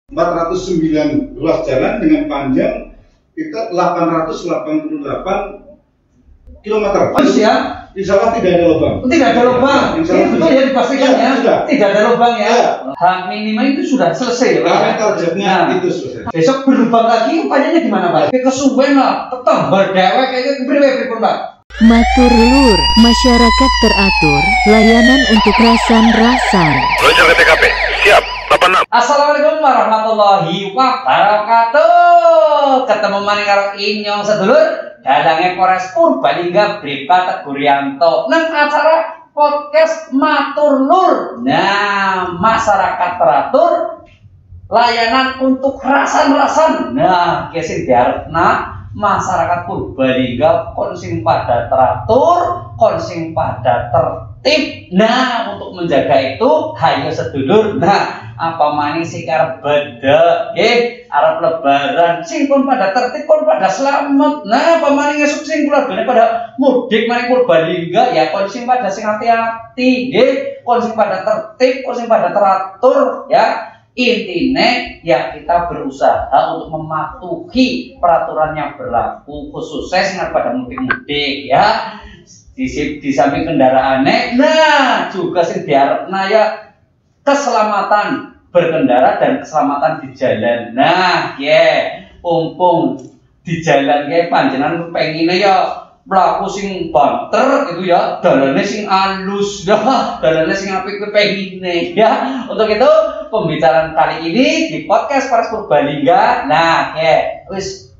409 ruas jalan dengan panjang kita 888 kilometer. Oh ya? Insya Allah tidak ada lubang. Tidak ada lubang. Itu betul ya dipastikan ya. Sudah. Tidak ada lubang ya. Hak minimal itu sudah selesai ya Pak. Kami targetnya itu selesai. Besok berlubang lagi upayanya gimana Pak? Kesuwen lah, tetap berdewek kayak pripun Pak. Matur Lur, masyarakat teratur, layanan untuk rasan-rasan. Luncur ke TKP, siap, 86. Assalamualaikum warahmatullahi wabarakatuh. Ketemu maning karo Inyong sedulur, dalange Polres Purbalingga Bribka Teguryanto nang acara podcast Matur Lur. Nah, masyarakat teratur, layanan untuk rasan-rasan. Nah, kese diarepna masyarakat Purbalingga konsing pada teratur, konsing pada tertib. Nah, untuk menjaga itu, hayo sedulur. Nah, apa maning sing arep bedhek, nggih, arep lebaran, sing pun pada tertib, pun pada selamat. Nah, apa maning esuk sing keluargane pada mudik maring Purbalingga, ya konsing pada sing hati-hati, nggih, konsing pada tertib, konsing pada teratur, ya. Intinya ya kita berusaha untuk mematuhi peraturan yang berlaku khususnya sing pada mudik-mudik ya di samping kendaraannya. Nah juga sing diarepna ya keselamatan berkendara dan keselamatan di jalan. Nah ya mumpung di jalan ya panjenengan pengennya ya mlaku sing banter gitu ya, dalane sing alus ya, dalane sing apik kepengine ya. Untuk itu pembicaraan kali ini di podcast Polres Purbalingga. Nah, ya wis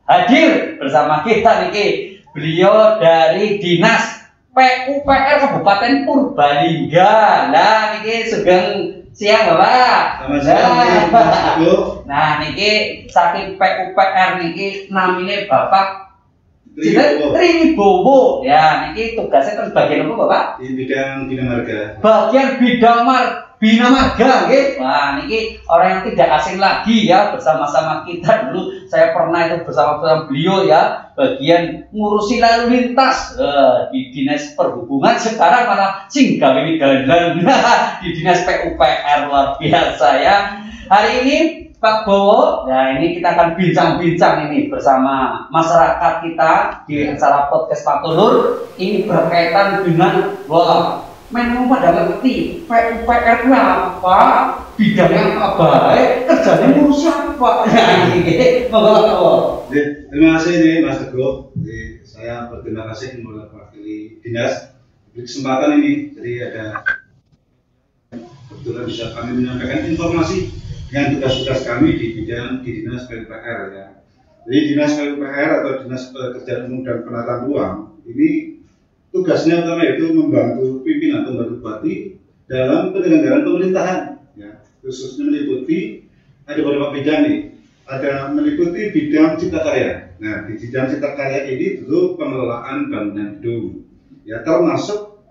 hadir bersama kita niki beliau dari Dinas PUPR Kabupaten Purbalingga. Nah, niki sugeng siang Bapak. Selamat siang. Nah, niki saking PUPR niki namine Bapak Triwibowo. Ya, niki tugasnya kan bagian apa Bapak? Di bidang bina marga. Bagian bidang bina marga, nggih. Wah, niki orang yang tidak asing lagi ya, bersama-sama kita dulu. Saya pernah itu bersama beliau ya, bagian ngurusi lalu lintas di Dinas Perhubungan. Sekarang malah sing gawe dalan di Dinas PUPR, luar biasa ya. Hari ini Pak Bowo, nah ini kita akan bincang-bincang ini bersama masyarakat kita di acara podcast Matur Lur. Ini berkaitan dengan memang pada ngerti PUPR itu apa, bidangnya apa, kerjanya ngurus apa. Terima kasih nih Mas Teguh. Saya berterima kasih mewakili dinas di kesempatan ini. Jadi ada kebetulan bisa kami menyampaikan informasi dengan tugas-tugas kami di Dinas PUPR ya. Jadi Dinas PUPR atau Dinas Pekerjaan Umum dan Penataan Ruang ini tugasnya utama itu membantu pimpinan atau membantu bupati dalam penyelenggaraan pemerintahan ya. Khususnya meliputi ada beberapa bidang nih. Ada meliputi bidang cipta karya. Nah, di bidang cipta karya ini tentu pengelolaan bangunan gedung ya, termasuk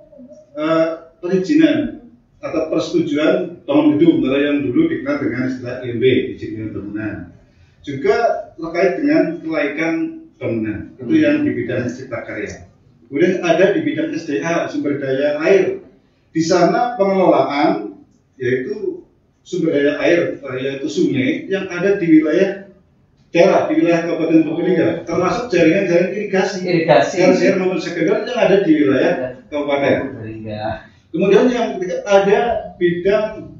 perizinan atau persetujuan bangun gedung kalau yang dulu dikenal dengan istilah IMB, izin bangunan. Juga terkait dengan kelaikan bangunan, itu yang di bidang cipta karya. Kemudian ada di bidang SDA, sumber daya air. Di sana pengelolaan yaitu sumber daya air, yaitu sungai yang ada di wilayah daerah, di wilayah Kabupaten Purbalingga, termasuk jaringan-jaringan irigasi tersier maupun sekunder yang ada di wilayah Kabupaten Purbalingga. Kemudian yang ketiga ada bidang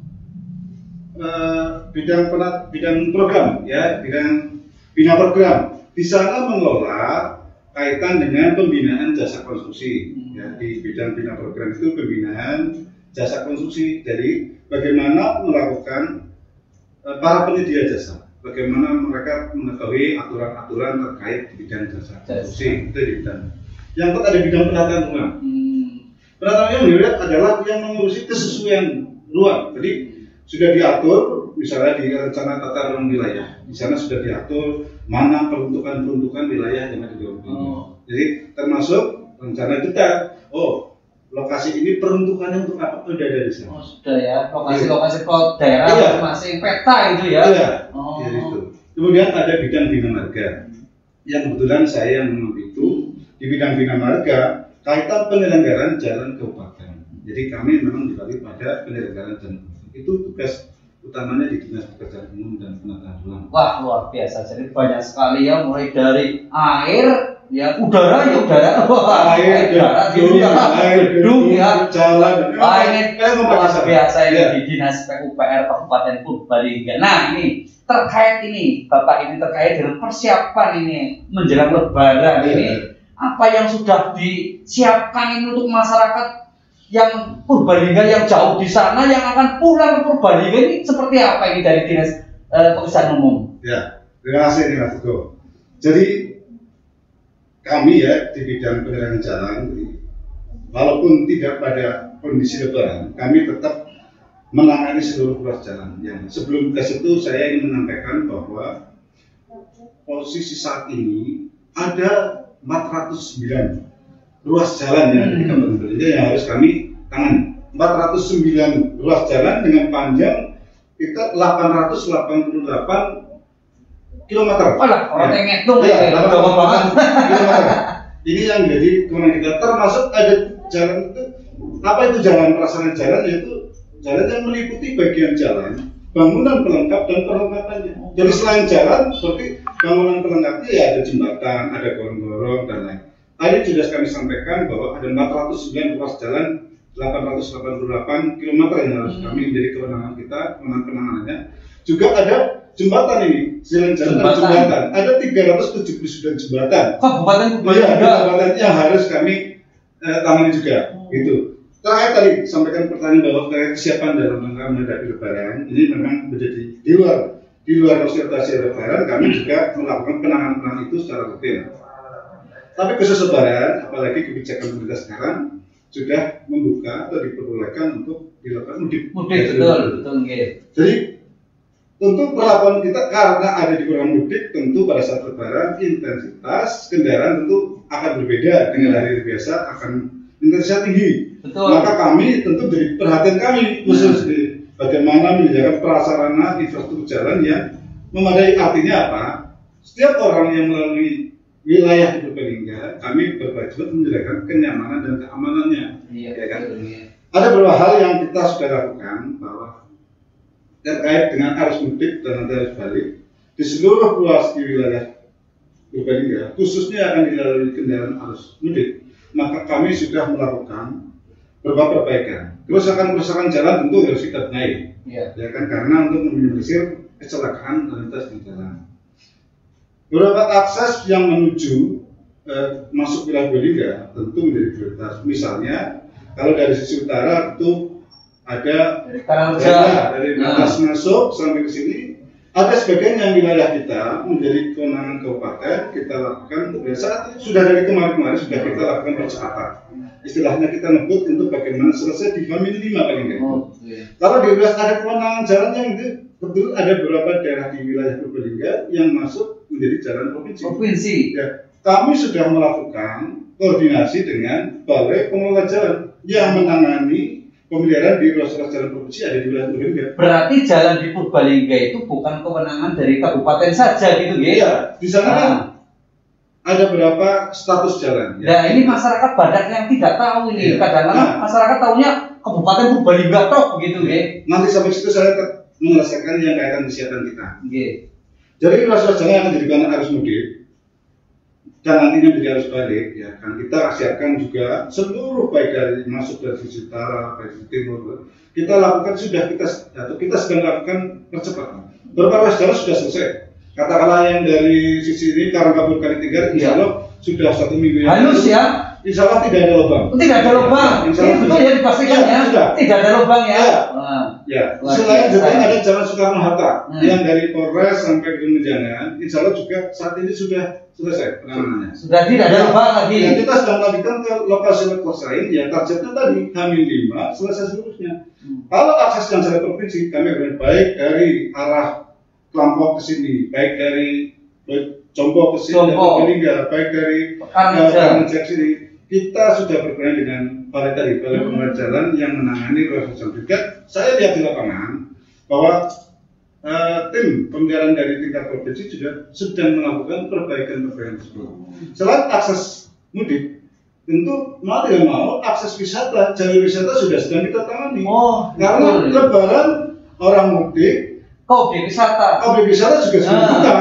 program ya, bidang bina program. Di sana mengelola kaitan dengan pembinaan jasa konstruksi ya. Di bidang bina program itu pembinaan jasa konstruksi. Jadi bagaimana melakukan para penyedia jasa, bagaimana mereka mengetahui aturan-aturan terkait di bidang jasa konstruksi. Itu di bidang. Yang kedua ada bidang penataan ruang. Penataan yang dilihat adalah yang mengurusi kesesuaian ruang. Jadi sudah diatur, misalnya di rencana tata ruang wilayah, di sana sudah diatur mana peruntukan wilayah yang ada di ruang ini. Jadi termasuk rencana detail. Lokasi ini peruntukannya untuk apa? Sudah ada di sana. Sudah ya, lokasi-lokasi daerah masing peta itu ya. Iya. Itu. Kemudian ada bidang bina marga. Yang kebetulan saya yang itu di bidang bina marga. Kaitan penyelenggaraan jalan kabupaten. Jadi kami memang dibagi pada penyelenggaraan jalan. Itu tugas utamanya di Dinas Pekerjaan Umum dan Penataan Ruang. Wah, luar biasa. Jadi banyak sekali ya, mulai dari air, ya udara, Air, gedung, ya jalan, wah, ini luar biasa ini ya. di Dinas PUPR Kabupaten Purbalingga. Nah, ini terkait ini, Bapak, ini terkait dengan persiapan ini menjelang Lebaran ini, apa yang sudah disiapkan ini untuk masyarakat yang Purbalingga yang jauh di sana yang akan pulang ke Purbalingga ini seperti apa ini dari Dinas Pekerjaan Umum? Ya, terima kasih nih Mas Teguh. Jadi kami ya di bidang penerangan jalan, walaupun tidak pada kondisi Lebaran, kami tetap menangani seluruh ruas jalan. Yang sebelum ke situ saya ingin menyampaikan bahwa posisi saat ini ada 409 ruas jalan yang ada di Kabupaten Purbalingga yang harus kami tangani. 409 ruas jalan dengan panjang kita 888 km. Orang yang ngitung ya, 888 km. Ini yang jadi kewenangan kita, termasuk ada jalan itu, apa itu jalan prasarana jalan, yaitu jalan yang meliputi bagian jalan, bangunan pelengkap dan perlengkapannya. Jadi selain jalan, seperti bangunan pelengkapnya ya ada jembatan, ada gorong-gorong dan lain. Tadi sudah kami sampaikan bahwa ada 409 ruas jalan, 888 km yang harus kami menjadi kewenangan kita, kewenangan penanganannya. Juga ada jembatan ini, jalan jembatan. Ada 379 jembatan. Kabupaten Jembatan yang harus kami tangani juga. Gitu. Terakhir tadi sampaikan pertanyaan bahwa kesiapan dalam rangka menghadapi Lebaran ini memang menjadi di luar konsultasi Lebaran, kami juga melakukan penanganan itu secara rutin. Tapi khusus Lebaran, apalagi kebijakan pemerintah sekarang sudah membuka atau diperbolehkan untuk dilakukan mudik. Betul. Jadi tentu perlakuan kita karena ada di ruang mudik, tentu pada saat Lebaran intensitas kendaraan tentu akan berbeda dengan hari biasa, akan intensitas tinggi. Betul. Maka kami tentu dari perhatian kami khusus di bagaimana menjaga prasarana infrastruktur jalan yang memadai. Artinya apa? Setiap orang yang melalui wilayah di Purbalingga, kami berkewajiban menjaga kenyamanan dan keamanannya. Iya, ya kan? iya. Ada beberapa hal yang kita sudah lakukan bahwa terkait dengan arus mudik dan nanti arus balik di seluruh ruas di wilayah Purbalingga, khususnya akan dilalui kendaraan arus mudik, maka kami sudah melakukan beberapa perbaikan. Kerusakan jalan tentu harus kita benahi, ya kan, karena untuk meminimalisir kecelakaan lalu lintas di jalan. Beberapa akses yang menuju masuk wilayah Purbalingga tentu menjadi prioritas. Misalnya kalau dari sisi utara itu ada dari atas masuk sampai ke sini. Ada sebagian yang wilayah kita menjadi kewenangan kabupaten, kita lakukan saat sudah dari kemarin sudah kita lakukan percepatan. Istilahnya kita ngebut untuk bagaimana selesai di Hamin 5 paling enggak. Kalau di wilayah ada kewenangan jalan yang itu betul ada beberapa daerah di wilayah Purbalingga yang masuk menjadi jalan provinsi. Ya, kami sudah melakukan koordinasi dengan Balai Pengelola Jalan yang menangani pemeliharaan di ruas-ruas jalan provinsi ada di wilayah Purbalingga. Berarti jalan di Purbalingga itu bukan kewenangan dari kabupaten saja gitu ya? Iya, di sana kan ada berapa status jalan. Nah, ini masyarakat banyak yang tidak tahu ini. Kadang-kadang masyarakat tahunya Kabupaten Purbalingga tok begitu ya. Nanti sampai situ saya menyelesaikan yang kaitan kesiapan kita. Jadi ruas-ruas jalan yang akan jadi kewenangan arus mudik dan nantinya menjadi arus balik, ya kan kita siapkan juga seluruh baik dari masuk dari sisi utara, dari sisi timur. Kita lakukan kita sedang lakukan percepatan. Beberapa ruas jalan sudah selesai. Katakanlah yang dari sisi ini Karangkabur Kalitinggar, insya Allah sudah 1 minggu yang halus ya. Insya Allah tidak ada lubang. Tidak ada lubang. Betul ya dipastikan ya. Tidak ada lubang ya. Ya. Selain juga ada Jalan Soekarno Hatta yang dari Polres sampai ke Menjangan, insya Allah juga saat ini sudah selesai penanganannya. Sudah tidak ada lubang lagi. Ya, kita sedang melanjutkan ke lokasi-lokasi lain yang targetnya tadi Hamin 5 selesai seluruhnya. Kalau akses yang jalan provinsi kami akan baik dari arah Lampau ke sini, baik dari Compo ke sini, Purbalingga, baik dari Karangja ke sini. Kita sudah berkoordinasi dengan Balai Pengelola Jalan yang menangani ruas jalan juga. Saya lihat di lapangan bahwa tim pemeliharaan dari tingkat provinsi juga sedang melakukan perbaikan tersebut. Selain akses mudik, tentu mau tidak mau akses wisata, jalur wisata sudah sedang kita tangani. Karena Lebaran orang mudik, Objek wisata. objek wisata juga sudah buka.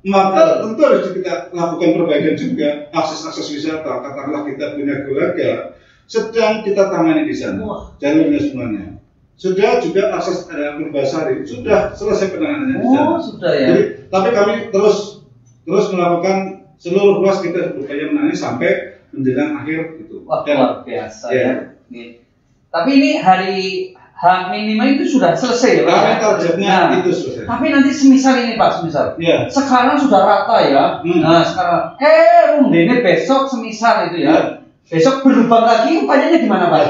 Maka tentu harus kita lakukan perbaikan juga akses wisata. Katakanlah kita punya keluarga, sedang kita tangani di sana, jalurnya semuanya. Sudah juga akses ada Purbasari, sudah selesai penanganannya di sana. Sudah ya. Jadi, tapi kami terus melakukan seluruh ruas kita berupaya menangani sampai menjelang akhir itu. Wah, luar biasa ya. Tapi ini hari H-5 itu sudah selesai ya Pak? Kami targetnya itu selesai. Tapi nanti semisal ini Pak, semisal. Ya. Sekarang sudah rata ya. Nah sekarang, ini besok semisal itu ya. Besok berubah lagi, upayanya gimana Pak?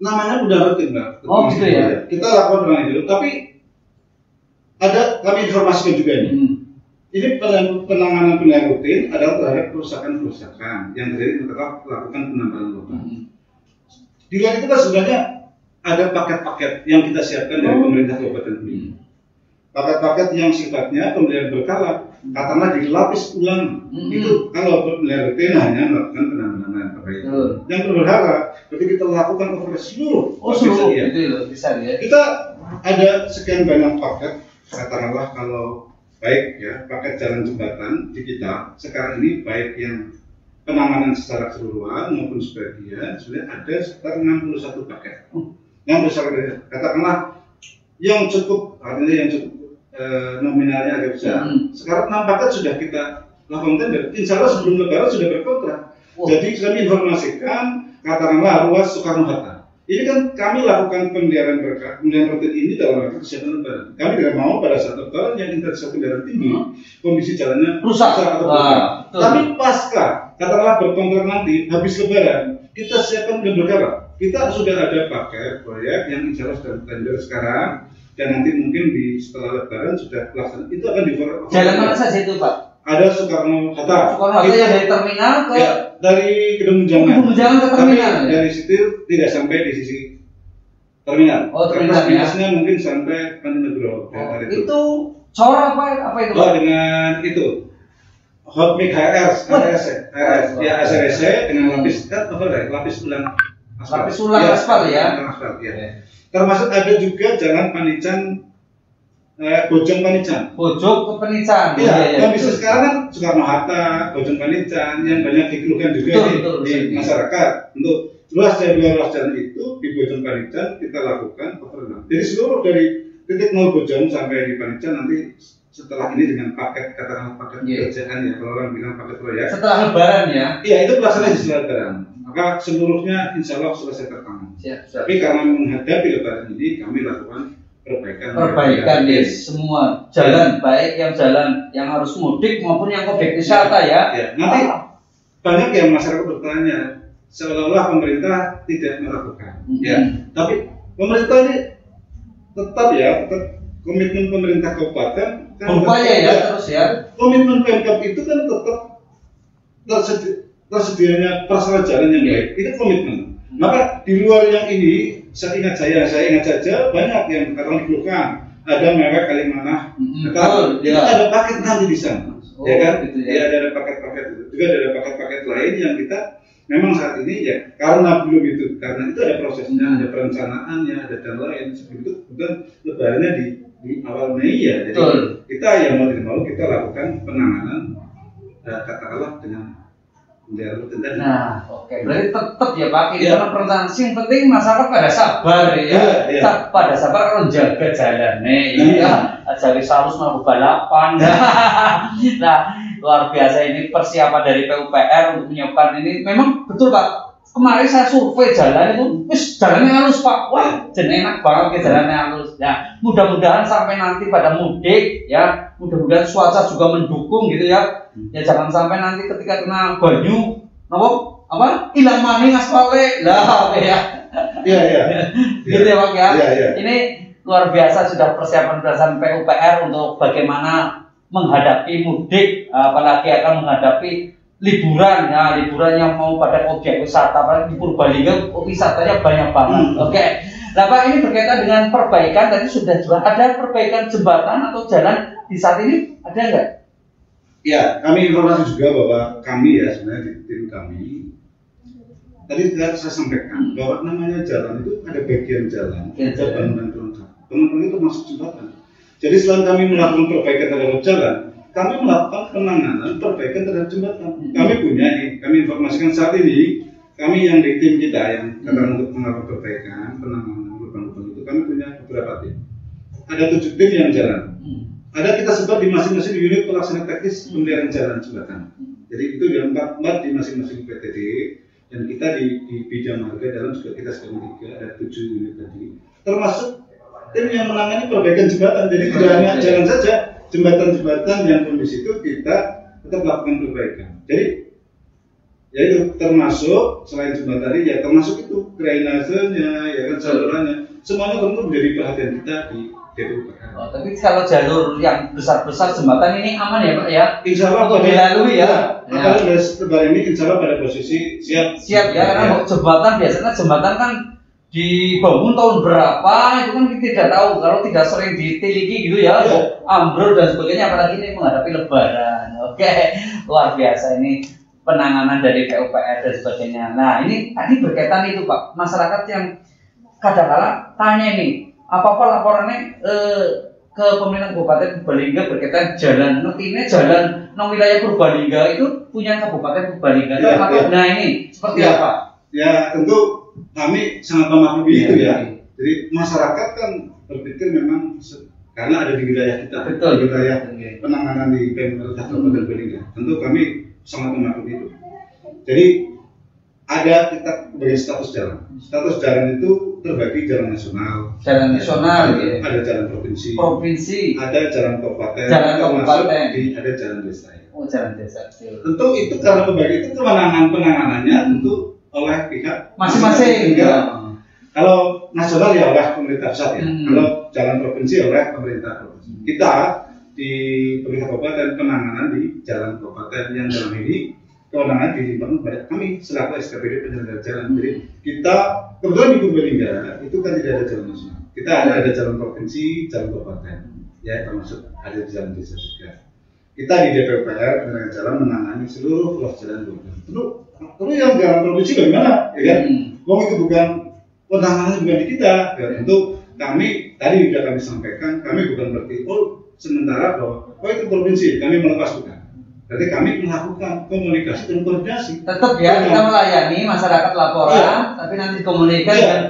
Namanya udah rutin Pak. Oh gitu ya. Kita lakukan dengan itu, tapi kami informasikan juga ini. Ini penanganan rutin adalah terhadap kerusakan yang terjadi setelah melakukan penambahan lubang. Di luar itu kan sebenarnya ada paket-paket yang kita siapkan dari pemerintah Kabupaten ini. Paket-paket yang sifatnya pembelian berkala, katakanlah dilapis ulang. Itu kalau pembelian rutin hanya melakukan penanganan perbaikan. Yang berharap berarti kita lakukan over seluruh. Seluruh itu bisa ya. Kita ada sekian banyak paket, katakanlah kalau baik ya paket jalan jembatan di kita sekarang ini baik yang penanganan secara keseluruhan maupun sebagian sudah ada sekitar 61 paket. Yang besar katakanlah yang cukup artinya yang cukup nominalnya agak besar. Sekarang 6 paket sudah kita lakukan tender. Insya Allah sebelum lebaran sudah berkontrak. Jadi kami informasikan katakanlah ruas Soekarno Hatta. Ini kan kami lakukan pemeliharaan rutin ini dalam rangka kesiapan lebaran. Kami tidak mau pada saat lebaran yang intensitas kendaraan tinggi, kondisi jalannya rusak atau tapi pasca katakanlah berkontrak nanti habis lebaran kita siapkan dengan berkala. Kita sudah ada paket proyek yang insya Allah sudah tender sekarang dan nanti mungkin setelah lebaran sudah pelaksanaan itu akan diforward. Jalan mana saja itu Pak? Ada Soekarno Hatta. Soekarno Hatta yang dari terminal ke dari Gedung Jangan. Gedung Jangan ke terminal. Tapi dari situ tidak sampai di sisi terminal. Oh, terminal ya. Mungkin sampai Pantinegoro. Itu cor apa itu? Oh, dengan itu. Hot mix HRS, ya SRS dengan lapis ulang aspal. Lapis ulang aspal ya. Termasuk ada juga jalan Panican Bojong Panican. Bojong ke Panican. Iya, yang bisa sekarang kan Soekarno Hatta, Bojong Panican yang banyak dikeluhkan juga di masyarakat. Untuk ruas jalan itu di Bojong Panican kita lakukan overland. Jadi seluruh dari titik 0 Bojong sampai di Panican nanti setelah ini dengan paket katakanlah paket kerjaan ya kalau orang bilang paket proyek. Setelah lebaran ya? Iya itu pelaksanaan setelah lebaran. Maka seluruhnya insya Allah selesai tertangani. Tapi karena menghadapi lebaran ini kami lakukan perbaikan di semua jalan baik jalan yang harus mudik maupun yang objek wisata ya. Nanti banyak yang masyarakat bertanya seolah-olah pemerintah tidak melakukan. Tapi pemerintah ini tetap komitmen pemerintah kabupaten kan berupaya ya terus ya. Komitmen Pemkab itu kan tetap tersedianya prasarana jalan yang baik. Itu komitmen. Maka di luar yang ini saya ingat saja banyak yang katakan dikeluhkan ada mewek Kalimanah, itu ada paket nanti di sana, ya kan? Gitu ya. Ada paket-paket itu juga ada paket-paket lain yang kita memang saat ini ya karena itu ada prosesnya, ada perencanaannya, ada dan lain seperti itu. Kemudian lebarannya di awal Mei ya, jadi kita yang mau tidak mau kita lakukan penanganan katakanlah dengan berarti tetap ya Pak, ini karena perencanaan yang penting masyarakat pada sabar ya, pada sabar kalau jaga jalannya, jadi salus mau balapan. Nah, luar biasa ini persiapan dari PUPR untuk menyiapkan ini. Memang betul Pak. Kemarin saya survei jalan itu, jalannya halus Pak. Wah, enak banget jalannya halus. Ya, mudah-mudahan sampai nanti pada mudik ya, mudah-mudahan cuaca juga mendukung gitu ya. Ya jangan sampai nanti ketika kena banyu, hilang maning aspalnya. Lah, ya. Iya. Gitu ya Pak ya. Ini luar biasa sudah persiapan berdasarkan PUPR untuk bagaimana menghadapi mudik, apalagi akan menghadapi liburan yang mau pada objek wisata, apalagi di Purbalingga wisatanya banyak banget. Oke. Nah Pak, ini berkaitan dengan perbaikan tadi sudah juga ada perbaikan jembatan atau jalan di saat ini ada nggak? Ya, kami informasi juga bahwa kami ya sebenarnya di tim kami tadi saya sampaikan bahwa namanya jalan itu ada bagian jalan, ada bangunan pelengkap. Bangunan itu termasuk jembatan. Jadi selain kami melakukan perbaikan terhadap jalan, kami melakukan penanganan perbaikan terhadap jembatan. Kami punya nih, kami informasikan saat ini, kami yang di tim kita yang katakan untuk melakukan perbaikan, penanganan lubang-lubang itu, kami punya beberapa tim. Ada 7 tim yang jalan. Ada kita sebar di masing-masing unit pelaksana teknis pemeliharaan jalan jembatan. Jadi itu di 4 di masing-masing PTD, dan kita di bidang marga dalam juga kita sekarang 3, ada 7 unit tadi. Termasuk tim yang menangani perbaikan jembatan. Jadi tidak hanya jalan saja, jembatan-jembatan yang kondisi itu kita tetap lakukan perbaikan. Jadi ya itu termasuk selain jembatan ini ya termasuk itu drainasenya, ya kan salurannya, semuanya tentu menjadi perhatian kita di DPUPR. Oh, tapi kalau jalur yang besar-besar jembatan ini aman ya Pak ya? Insya Allah untuk dilalui ya. Kalau lebaran ini insya Allah pada posisi siap. Siap ya, karena jembatan biasanya jembatan kan dibangun tahun berapa itu kan kita tidak tahu kalau tidak sering diteliti gitu ya, ambrol dan sebagainya, apalagi ini menghadapi lebaran. Oke, luar biasa ini penanganan dari PUPR dan sebagainya. Nah ini tadi berkaitan itu Pak, masyarakat yang kadang-kadang tanya ini apa-apa laporannya ke pemerintah Kabupaten Purbalingga berkaitan jalan, nantinya jalan nang wilayah Purbalingga itu punya Kabupaten Purbalingga. Nah ini seperti apa? Ya tentu kami sangat memahami itu ya. Jadi masyarakat kan berpikir memang karena ada di wilayah kita, betul, di wilayah penanganan di pemerintah Kabupaten Purbalingga. Tentu kami sangat memahami itu. Jadi ada kita beri status jalan. Status jalan itu terbagi jalan nasional. Jalan nasional, ada jalan provinsi. Ada jalan kabupaten. Ada jalan desa. Oh, jalan desa. Tentu itu karena pembagi itu penanganannya tentu oleh pihak masing-masing. Kalau nasional ya oleh pemerintah pusat ya. Kalau jalan provinsi oleh pemerintah provinsi. Kita di pemerintah kabupaten penanganan di jalan kabupaten yang dalam ini kewenangan dilimpahkan kepada kami selaku SKPD penyelenggara jalan. Jadi kita kebetulan di Purbalingga itu kan tidak ada jalan nasional. Kita ada jalan provinsi, jalan kabupaten, ya termasuk ada di jalan desa juga. Kita di DPUPR penyelenggara jalan menangani seluruh ruas jalan kabupaten. Terus yang jalan provinsi bagaimana? Ya kan? Wong itu bukan penanganannya bukan di kita. Ya, tentu kami tadi sudah kami sampaikan, kami bukan berarti sementara bahwa itu provinsi kami melepas bukan. Berarti kami melakukan komunikasi dan koordinasi. Tetap ya, kita melayani masyarakat laporan, tapi nanti komunikasi dengan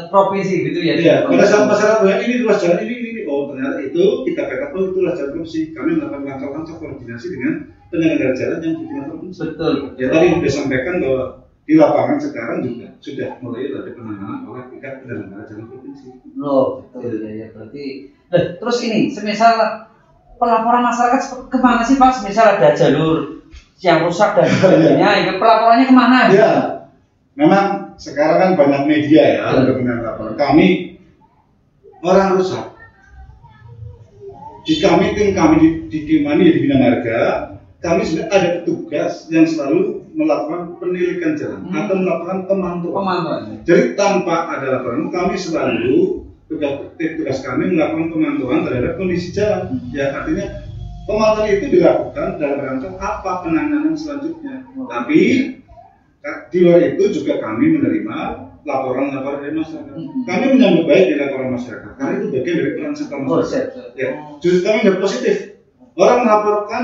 provinsi gitu ya. Iya, pada saat masyarakat ini ruas jalan ini, oh ternyata itu kita peta itu ruas jalan provinsi. Kami melakukan langkah-langkah koordinasi dengan penyelenggara jalan yang di tingkat provinsi. Betul. Ya tadi sudah sampaikan bahwa di lapangan sekarang juga sudah mulai ada penanganan oleh pihak penyelenggara jalan provinsi. Loh, betul ya berarti. Terus ini, semisal pelaporan masyarakat kemana sih Pak? Misal ada jalur yang rusak dan sebagainya, pelaporannya kemana? Ya, memang sekarang kan banyak media ya untuk melaporkan. Kami orang rusak. Di kami tim kami di Kimani di Bina Marga, kami sudah ada petugas yang selalu melakukan penilaian jalan atau melakukan pemantauan. Jadi tanpa ada laporan, kami selalu tugas kami melakukan pemantauan terhadap kondisi jalan. Ya artinya pemantauan itu dilakukan dalam rangka apa penanganan selanjutnya. Tapi di luar itu juga kami menerima laporan-laporan dari masyarakat. Kami menyambut baik di laporan masyarakat karena itu bagian dari peran serta masyarakat. Ya, justru kami harus positif. Orang melaporkan,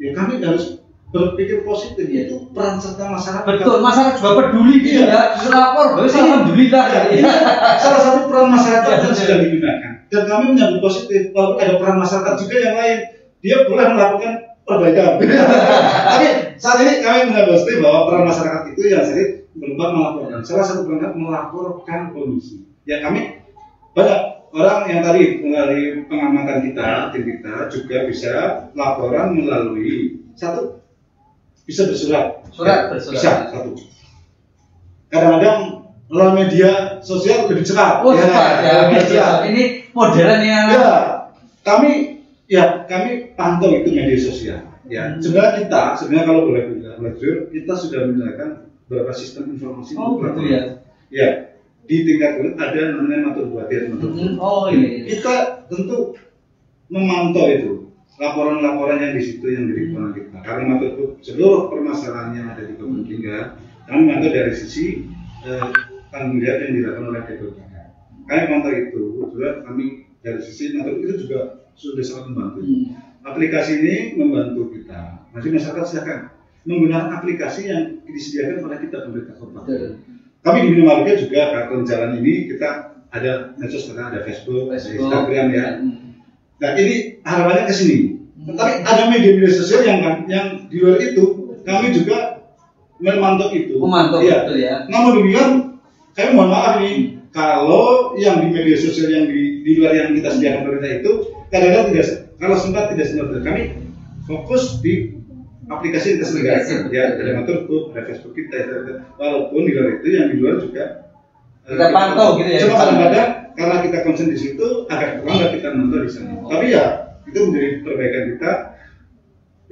ya kami harus berpikir positif, yaitu peran serta masyarakat. Betul, masyarakat juga peduli gitu ya. Lapor, alhamdulillah. Salah satu peran masyarakat yang sudah digunakan. Dan kami menyambut positif, walaupun ada peran masyarakat juga yang lain. Dia boleh melakukan perbaikan. Tapi saat ini kami menyambut positif bahwa peran masyarakat itu yang sering berupa melaporkan. Salah satu peran melaporkan kondisi. Ya kami banyak orang yang tadi melalui pengamatan kita, tim kita juga bisa laporan melalui satu. Bisa bersurat. Bisa satu. Kadang-kadang melalui media sosial lebih cepat. Media. Ini modern ya. Kami pantau itu media sosial. Ya, sebenarnya kalau boleh jujur, kita sudah menyediakan beberapa sistem informasi. Gitu ya. Ya, di tingkat ada namanya matur buatir. Kita tentu memantau itu. Laporan-laporan yang di situ yang dari kewenangan kita. Karena itu seluruh permasalahan yang ada di Purbalingga, kami memantau dari sisi tanggung jawab yang dilakukan oleh DPUPR. Kami mantau itu, juga kami dari sisi mantau itu juga sudah sangat membantu. Aplikasi ini membantu kita. Masih masyarakat silakan menggunakan aplikasi yang disediakan oleh kita pemerintah kabupaten. Kami di Bina Marga juga karena jalan ini kita ada medsos, ada Facebook, ada Instagram ya. Nah ini harapannya ke sini. Tapi ada media-media sosial yang di luar itu kami juga memantau itu. Memantau itu ya. Namun demikian, kami mohon maaf nih kalau yang di media sosial yang di luar yang kita sediakan pemerintah itu kadang-kadang tidak, kalau sempat tidak sempat. Kami fokus di aplikasi yang kita sediakan. Ya, ada Maturbook, ada Facebook kita. Walaupun di luar itu yang di luar juga kita pantau gitu ya. Cuma kadang-kadang karena kita konsen di situ agak terlambat kita nonton di sana. Tapi ya itu menjadi perbaikan kita.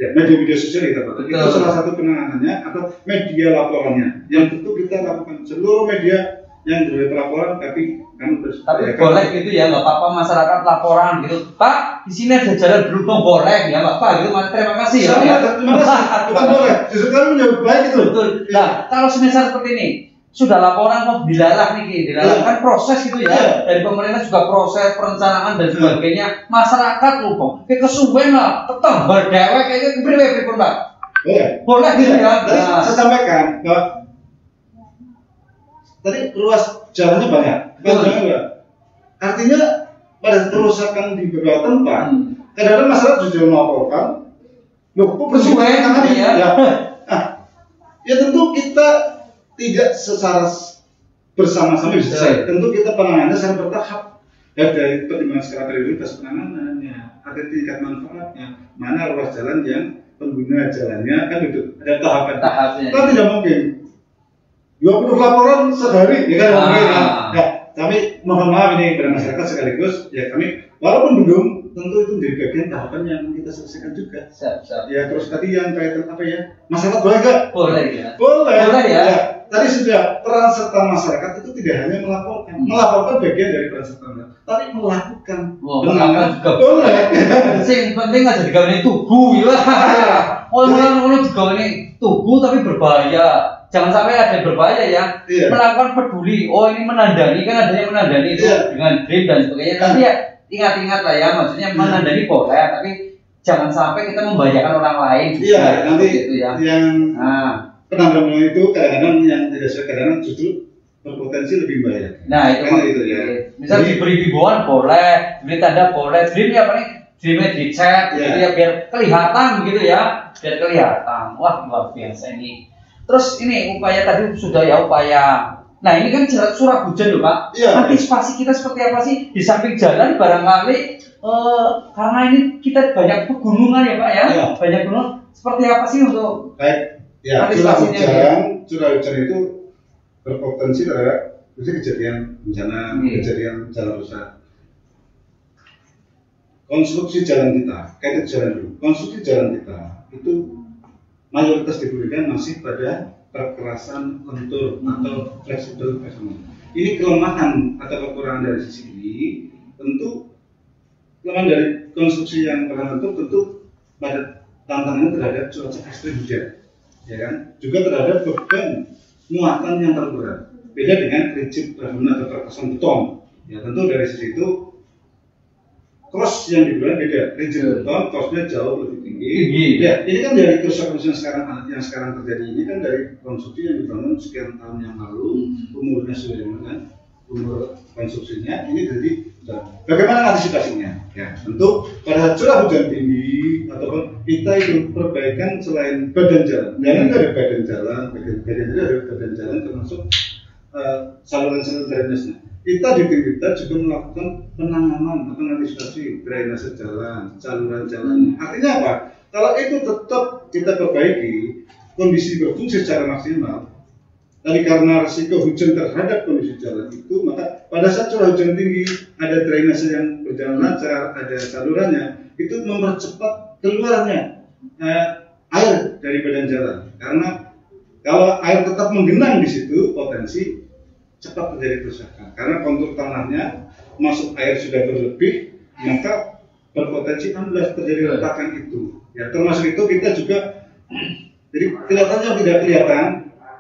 Ya, media sosial kita Pak. Itu salah satu penanganannya atau media laporannya. Yang tentu kita lakukan seluruh media yang dari pelaporan, tapi kami terus. Tapi boleh gitu ya, nggak apa-apa masyarakat laporan gitu. Pak, di sini ada jalan berlubang, boleh ya, Pak gitu. Terima kasih ya. Terima kasih. Kita boleh. Justru kami menyambut baik itu. Betul. Nah, kalau semisal seperti ini, sudah laporan kok dilarang nih, kan proses gitu ya. Dari pemerintah juga proses perencanaan dan sebagainya. Masyarakat lubang, kesuwen lah, tetap berdewek kayaknya kepriwe pun Pak. Boleh gitu ya. Tadi saya sampaikan bahwa tadi ruas jalannya banyak. Artinya pada kerusakan di beberapa tempat, kadang-kadang masyarakat juga melaporkan, loh kok persoalan tangan ya? Ya tentu kita tidak secara bersama-sama bisa selesai. Tentu kita penanganannya secara bertahap. Ya dari pertimbangan skala prioritas penanganannya, ada tingkat manfaatnya, mana ruas jalan yang pengguna jalannya kan itu ada tahapan-tahapnya. Kan tidak mungkin 20 laporan sehari, ya kan mungkin ya. Ya, kami mohon maaf ini kepada masyarakat sekaligus, ya kami walaupun belum tentu itu menjadi bagian tahapan yang kita selesaikan juga. Siap. Ya terus tadi yang kaitan apa ya? Masyarakat boleh nggak? Boleh ya. Boleh ya. Tadi sudah peran serta masyarakat itu tidak hanya melaporkan, melaporkan bagian dari peran serta masyarakat, tapi melakukan. Melakukan juga boleh. Yang penting aja digawe tubuh ya. Orang-orang digawe tubuh tapi berbahaya. Jangan sampai ada yang berbahaya ya. Melakukan peduli. Oh ini menandani, kan adanya menandani itu dengan drip dan sebagainya. Tapi ya ingat-ingat lah ya, maksudnya menandani boleh, tapi jangan sampai kita membahayakan orang lain juga. Iya, nanti gitu ya. Yang penanganan itu kadang-kadang yang tidak sesuai kadang-kadang justru berpotensi lebih bahaya. Nah itu ya. Misal diberi himbauan boleh, diberi tanda boleh, drip ya paling dripnya dicek, gitu ya biar kelihatan begitu ya, biar kelihatan. Wah luar biasa ini. Terus ini upaya tadi sudah ya upaya. Nah ini kan curah hujan loh Pak. Antisipasi kita seperti apa sih? Di samping jalan barangkali karena ini kita banyak pegunungan ya Pak ya. Banyak gunung. Seperti apa sih untuk antisipasinya? Curah hujan itu berpotensi terhadap kejadian bencana, kejadian jalan rusak. Konstruksi jalan kita, kayak jalan dulu. Konstruksi jalan kita itu mayoritas diberikan masih pada perkerasan kontur atau fleksibel pavement. Ini kelemahan atau kekurangan dari sisi ini. Tentu kelemahan dari konstruksi yang tertentu tentu pada tantangannya terhadap cuaca ekstrim hujan, ya kan? Juga terhadap beban muatan yang terberat. Beda dengan rigid pavement atau perkerasan beton. Ya tentu dari sisi itu cross yang diberikan beda. Rigid beton crossnya jauh lebih tinggi. Ya, ini kan dari kerusakan yang sekarang terjadi ini kan dari konstruksi yang dibangun sekian tahun yang lalu, umurnya sudah kan, umur konstruksinya ini jadi bagaimana antisipasinya? Ya, tentu pada curah hujan tinggi ataupun kita itu perbaikan selain badan jalan. Jangan ada badan jalan termasuk saluran-saluran drainase. Kita di tim kita juga melakukan penanganan atau antisipasi drainase jalan, saluran jalan. Artinya apa? Kalau itu tetap kita perbaiki, kondisi berfungsi secara maksimal. Tadi karena risiko hujan terhadap kondisi jalan itu, maka pada saat curah hujan tinggi, ada drainase yang berjalan lancar, ada salurannya, itu mempercepat keluarnya air dari badan jalan. Karena kalau air tetap menggenang di situ, potensi cepat terjadi kerusakan. Karena kontur tanahnya masuk air sudah berlebih, maka berpotensi amblas terjadi retakan itu. Ya termasuk itu kita juga, jadi kelihatannya tidak kelihatan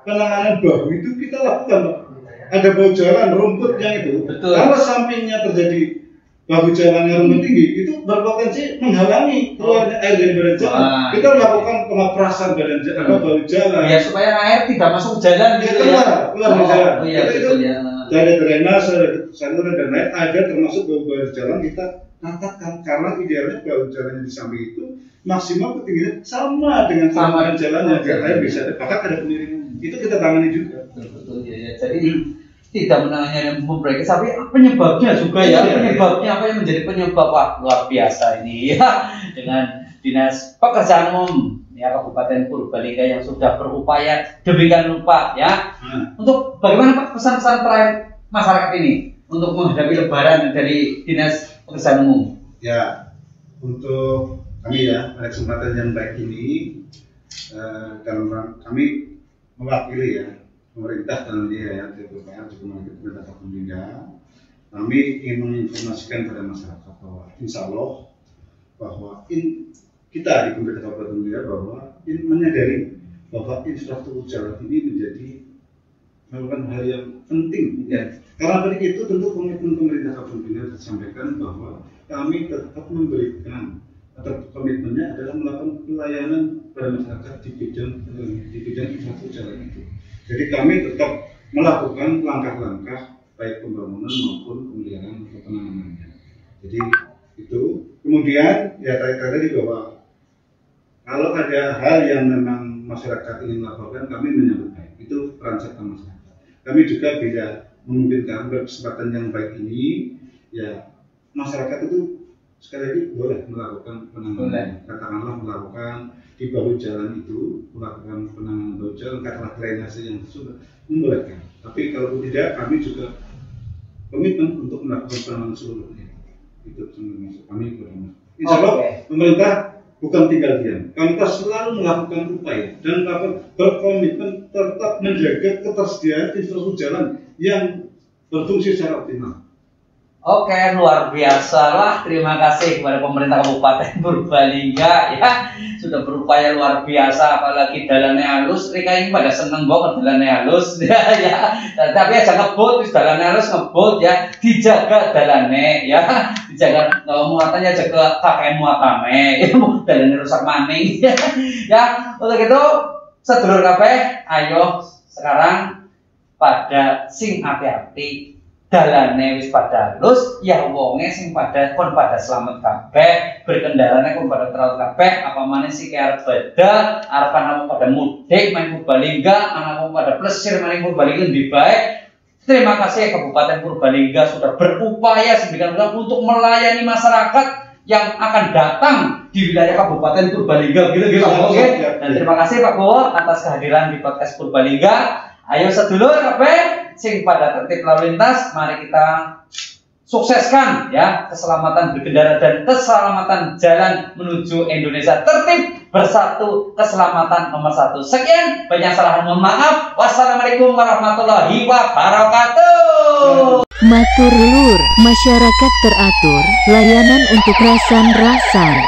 penanganan bahu itu kita lakukan. ada bau jalan, rumputnya itu. Betul. Kalau sampingnya terjadi bahu jalan yang rumput tinggi, itu berpotensi menghalangi keluarnya air dari badan jalan. Kita melakukan pengoprasan badan jalan, bau jalan. Ya supaya air tidak masuk jalan Ya, gitu ya. keluar dari jalan. Oh iya betul ya. Dari drainase, saluran dan lain ada termasuk bau jalan kita katakan karena idealnya bau jalan di samping itu maksimal ketinggian sama dengan saluran jalan yang air bisa bahkan ada pemiringan. Itu kita tangani juga. Betul ya. Jadi tidak menangani memperbaiki, tapi penyebabnya juga ya. Penyebabnya apa yang menjadi penyebab? Wah, luar biasa ini ya dengan Dinas Pekerjaan Umum ya Kabupaten Purbalingga yang sudah berupaya demikian rupa ya. Untuk bagaimana Pak pesan-pesan terakhir masyarakat ini untuk menghadapi Lebaran dari Dinas Pekerjaan Umum? Ya, untuk kami ya pada kesempatan yang baik ini dalam kami mewakili ya pemerintah dalam dia ya DPR juga mewakili pemerintah Purbalingga. Kami ingin menginformasikan pada masyarakat bahwa insya Allah bahwa kita di pemerintah Kabupaten Purbalingga bahwa menyadari bahwa infrastruktur jalan ini menjadi merupakan hal yang penting ya. Karena dari itu tentu komitmen pemerintah Kabupaten Purbalingga disampaikan bahwa kami tetap memberikan atau komitmennya adalah melakukan pelayanan pada masyarakat di bidang infrastruktur jalan itu. Jadi kami tetap melakukan langkah-langkah baik pembangunan maupun pemeliharaan atau penanganannya. Jadi itu kemudian ya tadi bahwa kalau ada hal yang memang masyarakat ingin melaporkan kami menyambut baik. Itu peran serta masyarakat. Kami juga bila memungkinkan berkesempatan yang baik ini ya masyarakat itu sekali lagi boleh melakukan penanganan. Katakanlah melakukan di bahu jalan itu melakukan penanganan bahu jalan katakanlah drainase yang sudah membolehkan. Tapi kalau tidak kami juga komitmen untuk melakukan penanganan seluruhnya. Itu termasuk kami berdoa. Insya Allah pemerintah bukan tinggal diam. Kami selalu melakukan upaya dan berkomitmen tetap menjaga ketersediaan infrastruktur jalan yang berfungsi secara optimal. Oke, luar biasa lah. Terima kasih kepada pemerintah Kabupaten Purbalingga ya sudah berupaya luar biasa. Apalagi dalannya halus, mereka ini pada seneng banget dalannya halus ya. Tapi aja ngebut, dalannya halus ngebut ya, dijaga dalannya ya, dijaga muatannya jaga kakek muatame, dalannya rusak maning ya. Untuk itu sedulur kabeh, ayo sekarang pada sing hati-hati. Dalane wis pada halus, ya wonge sing pada selamat kabeh, berkendarane kon pada terawat kabeh, apa maneh sing arep beda, arep anakmu pada mudik main Purbalingga, anakmu pada plesir main Purbalingga ndi bae. Terima kasih Kabupaten Purbalingga sudah berupaya sedemikian rupa untuk melayani masyarakat yang akan datang di wilayah Kabupaten Purbalingga gitu oke. Dan terima kasih Pak Bowo atas kehadiran di podcast Purbalingga. Ayo sedulur kabeh sing pada tertib lalu lintas, mari kita sukseskan ya keselamatan berkendara dan keselamatan jalan menuju Indonesia tertib bersatu, keselamatan nomor 1. Sekian, banyak salah mohon maaf. Wassalamualaikum warahmatullahi wabarakatuh. Matur Lur, masyarakat teratur, layanan untuk rasan-rasan.